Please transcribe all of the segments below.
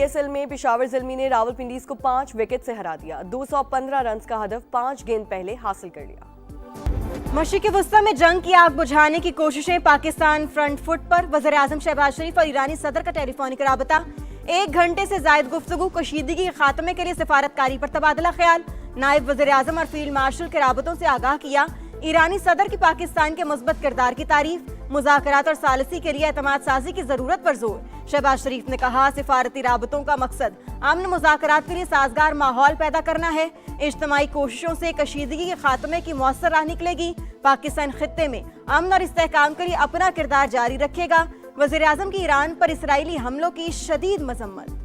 PSL में पेशावर ज़ल्मी ने रावलपिंडीज को 5 विकेट से हरा दिया। 215 रन का हदफ 5 गेंद पहले हासिल कर लिया। मशरिक़ वस्ता में जंग की आग बुझाने की कोशिशें, पाकिस्तान फ्रंट फुट पर। वज़ीर आज़म शहबाज शरीफ और ईरानी सदर का टेलीफोनिक राबता। 1 घंटे से जायद गुफ्तगू, कशीदगी के खात्मे के लिए सिफारतकारी पर तबादला ख्याल। नायब वज़ीर आज़म और फील्ड मार्शल के राबतों से आगाह किया। ईरानी सदर की पाकिस्तान के मुस्बत किरदार की तारीफ। मुज़ाकरात और सालसी के लिए एतमाद साजी की जरूरत पर जोर। शहबाज शरीफ ने कहा, सिफारती राबतों का मकसद अमन मुज़ाकरात के लिए साजगार माहौल पैदा करना है। इज्तिमाई कोशिशों से कशीदगी के खात्मे की मौसर राह निकलेगी। पाकिस्तान खित्ते में अमन और इस्तेहकाम के लिए अपना किरदार जारी रखेगा। वज़ीर आज़म की ईरान पर इसराइली हमलों की शदीद मजम्मत।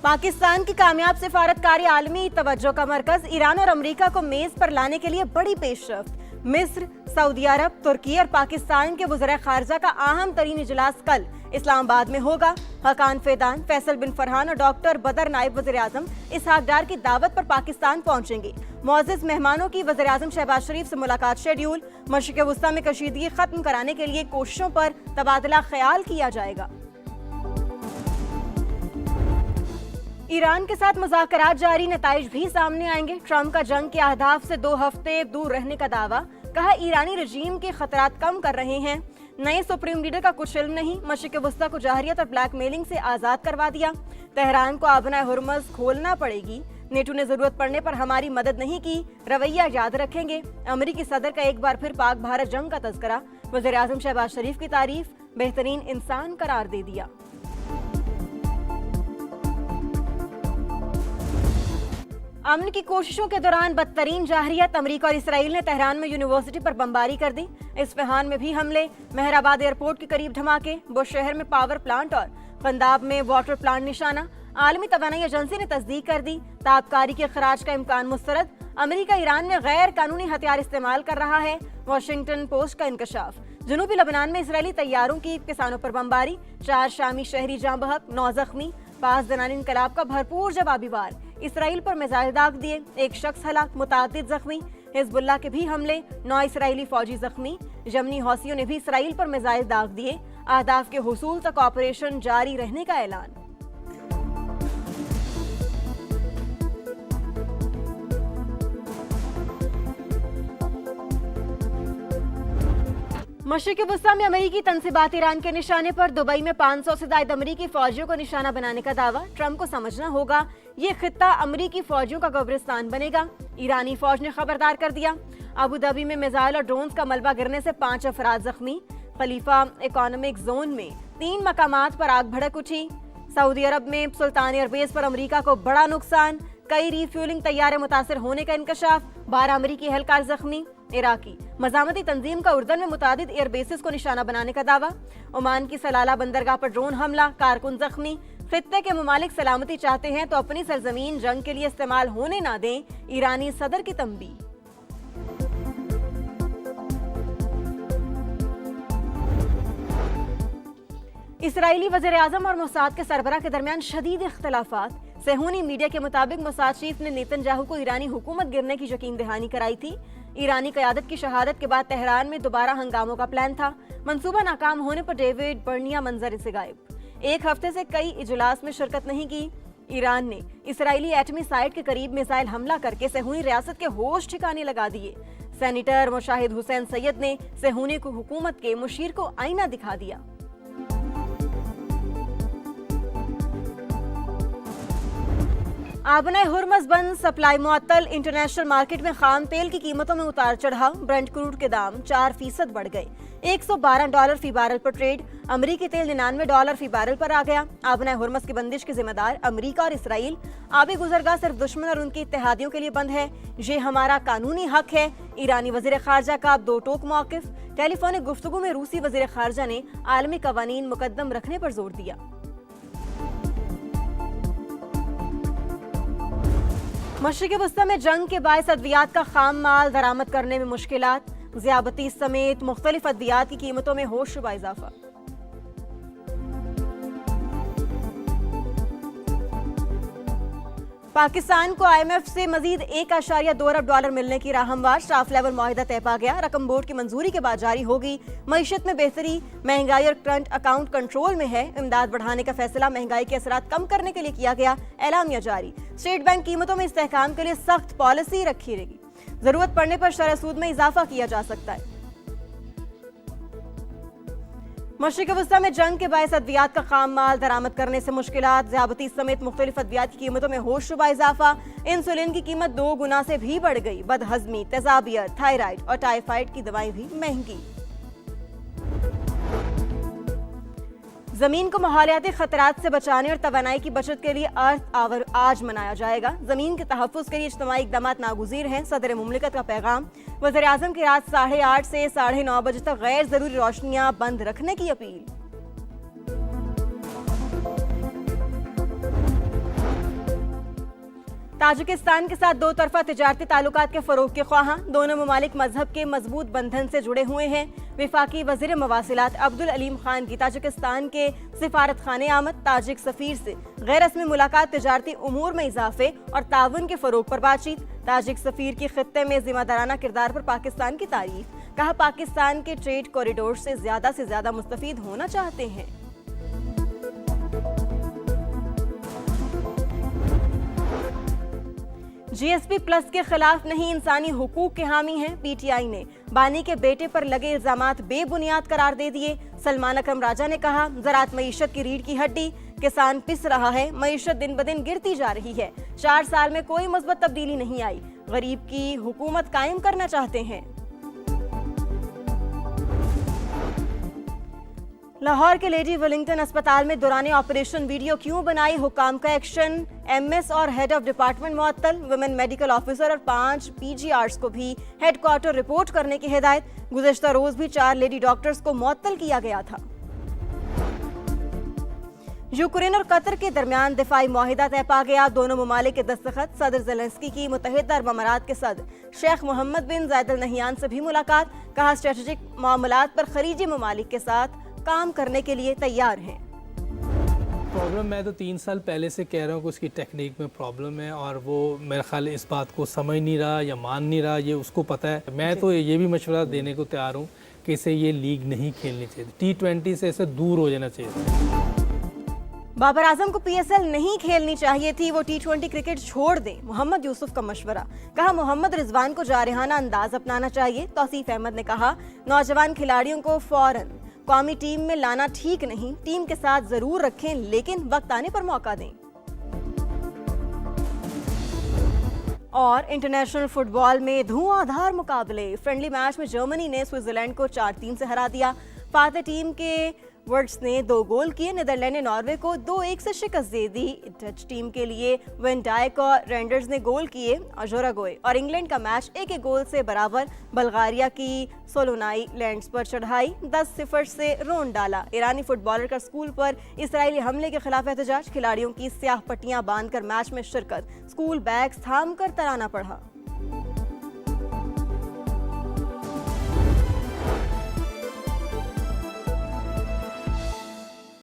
पाकिस्तान की कामयाब सिफारतकारी आलमी तवज्जो का मरकज। ईरान और अमेरिका को मेज पर लाने के लिए बड़ी पेशरफ्त। मिस्र, सऊदी अरब, तुर्की और पाकिस्तान के वज़ीर ख़ारजा का अहम तरीन इजलास कल इस्लामाबाद में होगा। हकान फैदान, फैसल बिन फरहान और डॉक्टर बदर नायब वज़ीर आज़म इसहाक डार की दावत पर पाकिस्तान पहुंचेंगे। मुअज़्ज़िज़ मेहमानों की वज़ीर आज़म शहबाज शरीफ से मुलाकात शेड्यूल। मशरिक़ वस्ता में कशीदगी खत्म कराने के लिए कोशिशों पर तबादला ख्याल किया जाएगा। ईरान के साथ मुज़ाकरात जारी, नताइज भी सामने आएंगे। ट्रंप का जंग के अहदाफ से 2 हफ्ते दूर रहने का दावा। कहा, ईरानी रजीम के खतरात कम कर रहे हैं। नए सुप्रीम लीडर का कुछ इल्म नहीं। मशरिक़ वस्ता को जहरियत और ब्लैकमेलिंग से आज़ाद करवा दिया। तेहरान को आबना हुर्मुज़ खोलना पड़ेगी। नेटो ने जरूरत पड़ने पर हमारी मदद नहीं की, रवैया याद रखेंगे। अमेरिकी सदर का एक बार फिर पाक भारत जंग का तज़किरा। वज़ीर आज़म शहबाज शरीफ की तारीफ, बेहतरीन इंसान करार दे दिया। अमन की कोशिशों के दौरान बदतरीन जाहरियत। अमेरिका और इसराइल ने तेहरान में यूनिवर्सिटी पर बमबारी कर दी। इस्फहान में भी हमले, मेहराबाद एयरपोर्ट के करीब धमाके, बुश शहर में पावर प्लांट और फंदाब में वाटर प्लांट निशाना। आलमी तवानाई एजेंसी ने तस्दीक कर दी, ताबकारी के खराज का इम्कान मुस्तरद। अमेरिका ईरान में गैर कानूनी हथियार इस्तेमाल कर रहा है। वाशिंगटन पोस्ट का इंकशाफ। जनूबी लबनान में इसराइली तैयारों की किसानों पर बमबारी। 4 शामी शहरी जाँ बहक, 9 जख्मी। 5 जनानी इनकलाब का भरपूर जवाबी वार। इसराइल पर मिसाइल दाग दिए, 1 शख्स हलाक, मुतादिद जख्मी। हिजबुल्लाह के भी हमले, 9 इसराइली फौजी जख्मी। यमनी हौसियों ने भी इसराइल पर मिसाइल दाग दिए। अहदाफ के हुसूल तक ऑपरेशन जारी रहने का ऐलान। मशरिक़ वस्ता में अमेरिकी तनसीबात ईरान के निशाने पर। दुबई में 500 से ज्यादा अमेरिकी फौजियों को निशाना बनाने का दावा। ट्रंप को समझना होगा, ये खित्ता अमेरिकी फौजियों का कब्रिस्तान बनेगा। ईरानी फौज ने खबरदार कर दिया। अबू धाबी में मिसाइल और ड्रोन्स का मलबा गिरने से 5 अफराद जख्मी। खलीफा इकोनॉमिक जोन में 3 मकामात पर आग भड़क उठी। सऊदी अरब में सुल्तान एयरबेस पर अमेरिका को बड़ा नुकसान। कई रिफ्यूलिंग तैयारे मुतासर होने का इंकशाफ। 12 अमेरिकी एहलकार जख्मी। इराकी मजामती तंजीम का उर्दन में मुतादिद एयरबेसिस को निशाना बनाने का दावा। ओमान की सलाला बंदरगाह पर ड्रोन हमला, कारकुन जख्मी। खित्ते के ममालिक सलामती चाहते हैं तो अपनी सरजमीन जंग के लिए इस्तेमाल होने ना दें, ईरानी सदर की तंबीह। इसराइली वज़ीर आज़म और मोसाद के सरबराह के दरमियान शदीद इख्तलाफात। सेहूनी मीडिया के मुताबिक मोसाद चीफ ने नेतन्याहू को ईरानी हुकूमत गिरने की यकीन दहानी कराई थी। ईरानी क़यादत की शहादत के बाद तेहरान में दोबारा हंगामों का प्लान था। मंसूबा नाकाम होने पर डेविड बर्निया मंजर से गायब। 1 हफ्ते से कई इजलास में शिरकत नहीं की। ईरान ने इसराइली एटमी साइट के करीब मिसाइल हमला करके सेहूनी रियासत के होश ठिकाने लगा दिए। सेनेटर मुशाहिद हुसैन सैयद ने सेहूनी को हुकूमत के मुशीर को आईना दिखा दिया। आबना हुर्मुज़ बंद, सप्लाई मुअत्तल। इंटरनेशनल मार्केट में खाम तेल की कीमतों में उतार चढ़ाव। ब्रेंट क्रूड के दाम 4% बढ़ गए, $112 फी बैरल पर ट्रेड। अमरीकी तेल $99 फी बैरल पर आ गया। आबना हुर्मुज़ की बंदिश के जिम्मेदार अमरीका और इसराइल। आबी गुजरगाह सिर्फ दुश्मन और उनके इत्तेहादियों के लिए बंद है, ये हमारा कानूनी हक है। ईरानी वज़ीर ख़ारजा का अब 2 टोक मौक़िफ़। टेलीफोनिक गुफ्तगू में रूसी वज़ीर ख़ारजा ने आलमी कवानीन मुकद्दम रखने पर जोर दिया। मशरिक़ वस्ता में जंग के बायस अद्वियात का खाम माल दरामद करने में मुश्किलात। ज़ियाबती समेत मुख्तलिफ अद्वियात की कीमतों में होशरुबा इजाफा। पाकिस्तान को IMF से मजीद $1.2 अरब मिलने की राह हमवार। स्टाफ लेवल मुआहिदा तय पा गया। रकम बोर्ड की मंजूरी के बाद जारी होगी। मईशत में बेहतरी, महंगाई और करंट अकाउंट कंट्रोल में है। इमदाद बढ़ाने का फैसला महंगाई के असरात कम करने के लिए किया गया। एलामिया जारी। स्टेट बैंक कीमतों में इस्तेहकाम के लिए सख्त पॉलिसी रखी रहेगी। जरूरत पड़ने पर शरह सूद में इजाफा किया जा सकता है। मशरिक वस्ता में जंग के बायस अद्वियात का खाम माल दरामद करने से मुश्किलात। ज़्याबती समेत मुख्तलिफ अद्वियात की कीमतों में होशरुबा इजाफा। इंसुलिन की कीमत 2 गुना से भी बढ़ गई। बदहजमी, तेजाबियत, थायराइड और टाइफाइड की दवाएं भी महंगी। जमीन को माहौलियाती खतरात से बचाने और तवानाई की बचत के लिए अर्थ आवर आज मनाया जाएगा। जमीन के तहफ़्फ़ुज़ के लिए इज्तिमाई इक़दामात नागुज़ीर हैं। सदर मुमलिकत का पैगाम। वज़ीर आज़म की रात 8:30 से 9:30 बजे तक गैर ज़रूरी रोशनियां बंद रखने की अपील। ताजिकिस्तान के साथ 2 तरफा तिजारती ताल्लुकात के फ़रोग़ के ख्वाहां। दोनों ममालिक मजहब के मजबूत बंधन से जुड़े हुए हैं। विफाकी वज़ीर मवासिलात अब्दुल अलीम खान की ताजिकिस्तान के सिफारत खाने आमद। ताजिक सफ़ीर से गैर रस्मी मुलाकात, तिजारती उमूर में इजाफे और ताउन के फ़रोग़ पर बातचीत। ताजिक सफ़ीर की खित्ते में जिम्मेदाराना किरदार पर पाकिस्तान की तारीफ। कहा, पाकिस्तान के ट्रेड कॉरिडोर से ज़्यादा मुस्तफ़ीद होना चाहते हैं। GSP प्लस के खिलाफ नहीं, इंसानी हुकूक के हामी हैं। PTI ने बानी के बेटे पर लगे इल्जामात बेबुनियाद करार दे दिए। सलमान अकरम राजा ने कहा, ज़राअत मईशत की रीढ़ की हड्डी, किसान पिस रहा है, मईशत दिन ब दिन गिरती जा रही है। 4 साल में कोई मुस्बत तब्दीली नहीं आई। गरीब की हुकूमत कायम करना चाहते हैं। लाहौर के लेडी वेलिंगटन अस्पताल में दौरान ऑपरेशन वीडियो क्यों बनाई, हुकाम का एक्शन। MS और हेड ऑफ डिपार्टमेंट मुअत्तल। वुमेन मेडिकल ऑफिसर और 5 PGRs को भी हेडक्वार्टर रिपोर्ट करने की हिदायत। गुज़श्ता रोज भी 4 लेडी डॉक्टर्स को मुअत्तल किया गया था। यूक्रेन और कतर के दरमियान दिफाई मुआहिदा तय पा गया। दोनों ममालिक के दस्तखत। सदर ज़ेलेंस्की की मुत्तहिदा अरब अमारात के सदर शेख मोहम्मद बिन ज़ायद अल नहयान से भी मुलाकात। कहा, स्ट्रेटेजिक मामलात पर खलीजी ममालिक के साथ काम करने के लिए तैयार हैं। प्रॉब्लम मैं तो 3 साल पहले से कह रहा हूँ कि उसकी टेक्निक में प्रॉब्लम है और वो मेरे ख्याल इस बात को समझ नहीं रहा या मान नहीं रहा, ये उसको पता है। मैं तो ये भी मशवरा देने को तैयार हूँ कि इसे ये लीग नहीं खेलनी चाहिए। T20 से इसे दूर हो जाना चाहिए। बाबर आजम को PSL नहीं खेलनी चाहिए थी, वो T20 क्रिकेट छोड़ दें। मोहम्मद यूसुफ का मशवरा। कहा, मोहम्मद रिजवान को जारहाना अंदाज अपनाना चाहिए। तौसीफ अहमद ने कहा, नौजवान खिलाड़ियों को फौरन कौमी टीम में लाना ठीक नहीं, टीम के साथ जरूर रखें लेकिन वक्त आने पर मौका दें। और इंटरनेशनल फुटबॉल में धुआंधार मुकाबले। फ्रेंडली मैच में जर्मनी ने स्विट्जरलैंड को 4-3 से हरा दिया। फातह टीम के वर्ड्स ने 2 गोल किए। नीदरलैंड ने नॉर्वे को 2-1 से शिकस्त दे दी। डच टीम के लिए वेन डाइक और रेंडर्स ने गोल किए। अजोरागोए और इंग्लैंड का मैच 1-1 गोल से बराबर। बल्गारिया की सोलोनाई लैंड्स पर चढ़ाई 10-0 से रोन डाला। ईरानी फुटबॉलर का स्कूल पर इसराइली हमले के खिलाफ एहतजाज। खिलाड़ियों की स्याह पट्टियां बांधकर मैच में शिरकत। स्कूल बैग्स थाम कर तराना पढ़ा।